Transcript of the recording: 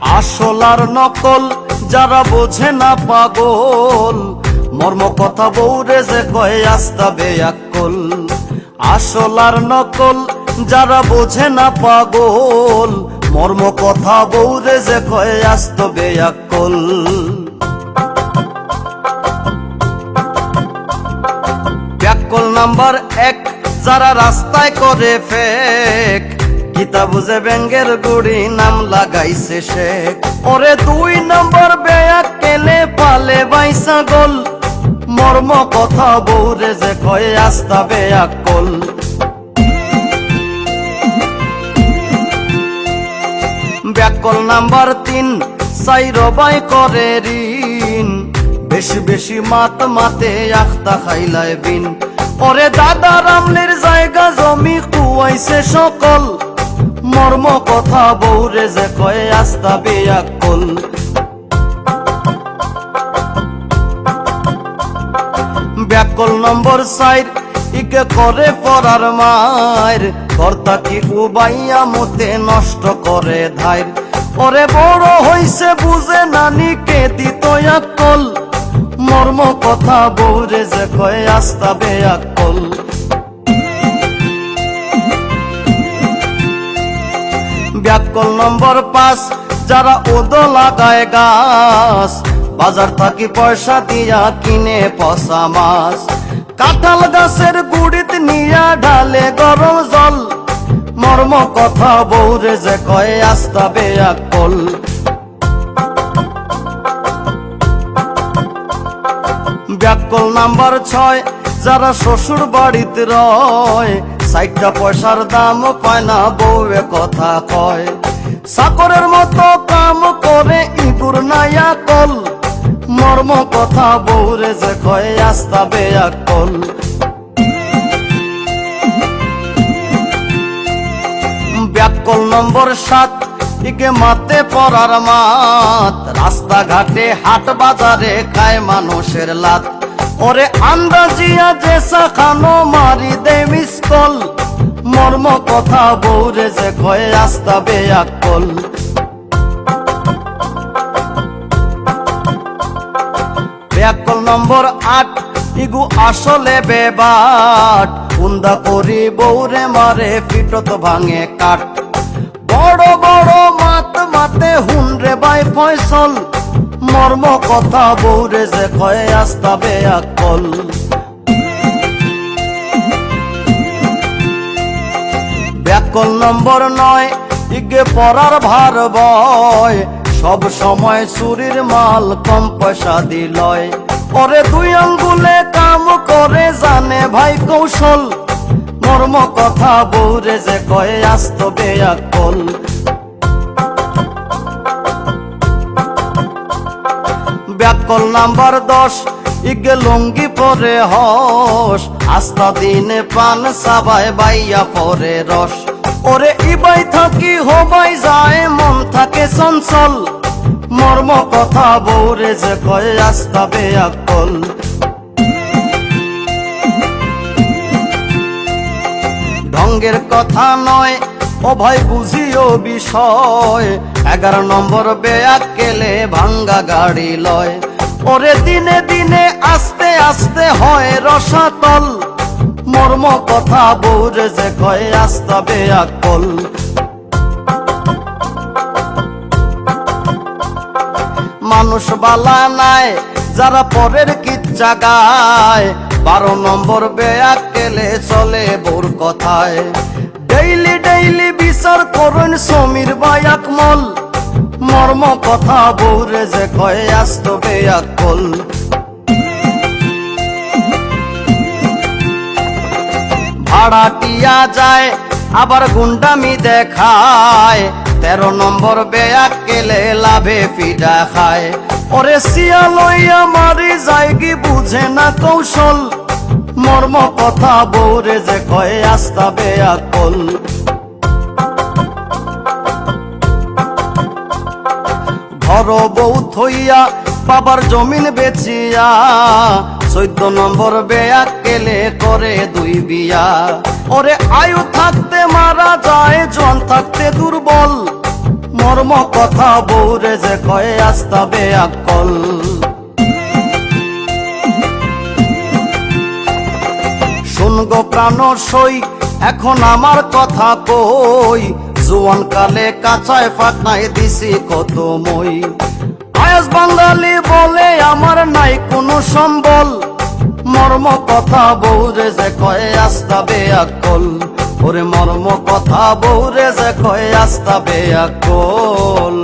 আসল আর নকল যারা বোঝে না পাগল, মর্ম কথা বউরে যে কয় আস্তা বেয়াক্কল। আসল আর নকল যারা বোঝে না পাগল, মর্ম কথা বউরে যে কয় আস্ত বেয়াক্কল। ব্যাককল নাম্বার 1 যারা রাস্তায় করে ফেক, গীতা বুঝে ব্যাঙ্গের গুড়ি নাম লাগাইছে শেখ। ওরে 2 নম্বর বেয়াক্কেলে পালে বাইসা গোল, মর্ম কথা বউরে যে কয় আস্তা বেয়াক্কল। ব্যাককল নাম্বার 3 সাইরবাই করে ঋণ, বেশি বেশি মাতে আখতা খাইলায় বিন। ওরে দাদা রামলির জায়গা জমি কুয়াইছে সকল, মর্ম কথা বউরে যে কয় আস্তা বেয়াক্কল। ব্যাককল নম্বর 4 ইকে করে পরার মায়ের, কর্তা কি উবাইয়া মতে নষ্ট করে ধাইর। ওরে বড় হইছে বুঝে নানিকে দিত আক্কল, মর্ম কথা বউরে যে কয় আস্তা বেয়াক্কল। ব্যাককল নম্বর 5 যারা ওদো লাগায় গাছ, বাজার থাকি পয়সা দিয়া কিনে পচা মাছ। কাঁঠাল গাছের গুড়িত নিয়া ঢালে গরম জল, মর্ম কথা বউরে যে কয় আস্তা বেয়াক্কল। ব্যাককল নাম্বার 6 যারা শ্বশুর বাড়িতে রয়, 60টা পয়সার দাম পায় না বউয়ে কথা কয়। চাকরের মতো কাম করে ইঁদুর নাইয়া কল, মর্ম কথা বউরে যে কয় আস্তা বেয়াক্কল। ব্যাককল নম্বর 7 ইকে মাতে পরার মাত, রাস্তাঘাটে হাট বাজারে খায় মানুষের লাত। ওরে আন্দাজিয়া জেসা খানো মারি দে মিসকল, মর্ম কথা বউরে যে কয় আস্তা বেয়াক্কল। ব্যাককল নম্বর 8 ইগু আসলে বেবাট, উন্দা করি বউরে মারে পিটত ভাঙে কাট। বড় বড় মাতে হুনরে বাই ফয়সল, মর্ম কথা বউরে যে কয় আস্তা বেয়াক্কল। ব্যাককল নম্বর 9 ইগে পরার ভার বয়, সব সময় চুরির মাল কম পয়সা দিলয়। ওরে 2 আঙ্গুলে কাম করে জানে ভাই কৌশল, মর্ম কথা বউরে যে কয় আস্ত বেয়াক্কল। ব্যাককল নাম্বার 10 ইগে লুঙ্গি পরে হস, আস্তা দিনে পান সাবায় বাইয়া পরে রস। ওরে ইবাই থাকি হবাই যায় মন থাকে চঞ্চল, মর্ম কথা বউরে যে কয় আস্তা বেয়াক্কল। ঢঙ্গের কথা নয় ও ভাই বুঝিও বিষয়, 11 নম্বর বেয়াক্কেলে ভাঙ্গা গাড়ি লয়। ওরে দিনে দিনে আস্তে আস্তে হয় রসাতল, মর্ম কথা বউরে যে কয় আস্তা বেয়াক্কল। মানুষ বালা নাই যারা পরের কিচ্ছা গায়, 12 নম্বর বেয়াক্কেলে চলে বউর কথায়। ডেইলি বিচার করেন সমীর ভাই আকমল, মর্ম কথা বউরে যে কয় আস্ত বেয়াক্কল। ভাড়াটিয়া যায় আবার গুন্ডামি দেখায়, 13 নম্বর বেয়াক্কেলে লাভে পিডা খায়। ওরে সিয়া লইয়া মারি যায়গি বুঝে না কৌশল, মর্ম কথা বউরে যে কয় আস্তা বেয়াক্কল। ঘর বউ থইয়া বাবার জমিন বেচিয়া, 14 নম্বর বেয়াক্কেলে করে 2 বিয়া। ওরে আয়ু থাকতে মারা যায় জন থাকতে দুর্বল, মর্ম কথা বউরে যে কয়ে আস্তা বেআক্কল। শুনগো প্রাণ সই এখন আমার কথা কই, জোয়ান কালে কাঁচায় ফাটাই দিছি কত মই। আয়াস বাঙালি বলে আমার নাই কোনো সম্বল, মর্ম কথা বউরে যে কয়ে আস্তা বেআক্কল। ওরে মর্ম কথা বউরে যে কয়ে আস্তা বেআক্কল।